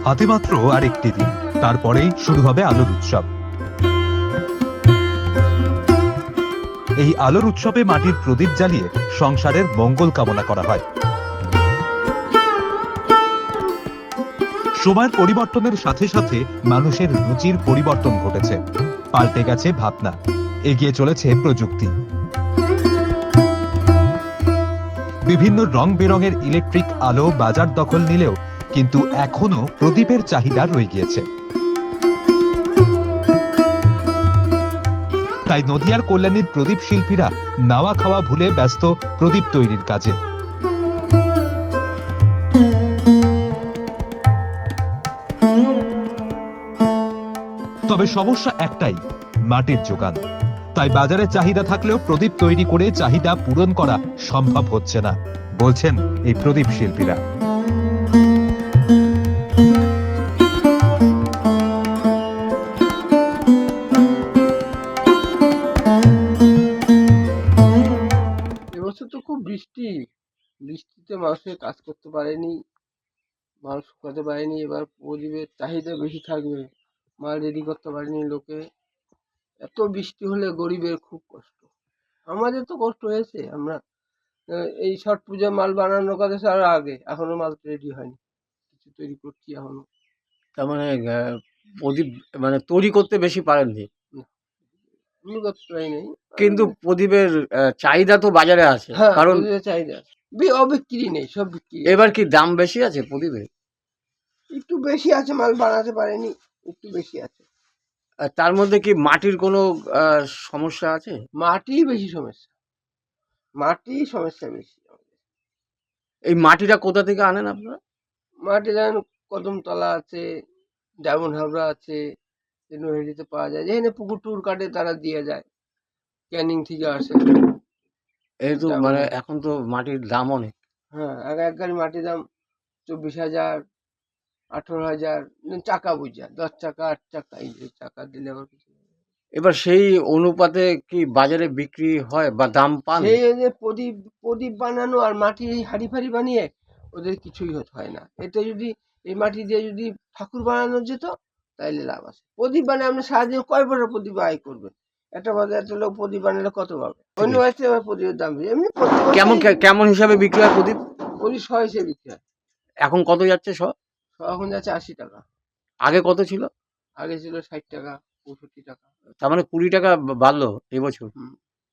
হাতে মাত্র আর একটি দিন, তারপরেই শুরু হবে আলোর উৎসব। এই আলোর উৎসবে মাটির প্রদীপ জ্বালিয়ে সংসারের মঙ্গল কামনা করা হয়। সময়ের পরিবর্তনের সাথে সাথে মানুষের রুচির পরিবর্তন ঘটেছে, পাল্টে গেছে ভাবনা, এগিয়ে চলেছে প্রযুক্তি। বিভিন্ন রং বেরঙের ইলেকট্রিক আলো বাজার দখল নিলেও কিন্তু এখনো প্রদীপের চাহিদা রয়ে গিয়েছে। তাই নদিয়ার কল্যাণীর প্রদীপ শিল্পীরা নাওয়া খাওয়া ভুলে ব্যস্ত প্রদীপ তৈরির কাজে। তবে সমস্যা একটাই, মাটির যোগান। তাই বাজারে চাহিদা থাকলেও প্রদীপ তৈরি করে চাহিদা পূরণ করা সম্ভব হচ্ছে না, বলছেন এই প্রদীপ শিল্পীরা। এবছর তো খুব বৃষ্টিতে মানুষের কাজ করতে পারেনি, মাল শুকাতে পারেনি। এবার প্রদীপের চাহিদা বেশি থাকবে, মাল রেডি করতে পারেনি লোকে। এত বৃষ্টি হলে গরিবের খুব কষ্ট, আমাদের তো কষ্ট হয়েছে। আমরা এই ছট পূজা মাল বানানোর কথা আর আগে, এখনো মাল রেডি হয়নি, কিছু তৈরি করছি এখনো। তার মানে প্রদীপ মানে তৈরি করতে বেশি পারেননি, আমি করতে পারিনি। কিন্তু প্রদীপের চাহিদা তো বাজারে আছে। হ্যাঁ, কারণ প্রদীপের চাহিদা আছে, অবিক্রি নেই, সব বিক্রি। এবার কি দাম বেশি আছে প্রদীপের? একটু বেশি আছে, মাল বানাতে পারেনি, একটু বেশি আছে। তার মধ্যে কি মাটির কোনো সমস্যা আছে? মাটি বেশি সমস্যা, মাটি সমস্যা বেশি। এই মাটিটা কোথা থেকে আনেন আপনারা? মাটি যেমন কদমতলা আছে, ডায়মন্ড হাবড়া আছে, নৈহাটিতে পাওয়া যায়। যেখানে পুকুর টুকুর কাটে তারা দিয়ে যায়, ক্যানিং থেকে আসে। এই তো মানে এখন তো মাটির দাম অনেক। হ্যাঁ, এক গাড়ি মাটির দাম 24,000, 18,000, চাকা বুঝা 10 চাকা 8 চাকা, এই যে চাকা দিলে আবার কিছু। এবার সেই অনুপাতে কি বাজারে বিক্রি হয় বা দাম পান? সেই যে প্রদীপ প্রদীপ বানানো আর মাটির এই হাড়ি ফাড়ি বানিয়ে ওদের কিছুই হয় না। এটা যদি এই মাটি দিয়ে যদি ঠাকুর বানানো যেত তাইলে লাভ আছে। প্রদীপ বানিয়ে আপনি সারাদিন কয় বড় প্রদীপ আয় করবেন? একটা বাজারে একটা লোক প্রদীপ বানালে কত পাবে? অন্য বাড়িতে আবার প্রদীপের দাম বেশি। এমনি কেমন কেমন হিসাবে বিক্রি হয় প্রদীপ? প্রদীপ 100 হিসেবে বিক্রি হয়। এখন কত যাচ্ছে এখন যাচ্ছে 80 টাকা, আগে কত ছিল? আগে ছিল 60 টাকা, 65 টাকা। তার মানে 20 টাকা বাড়লো এবছর।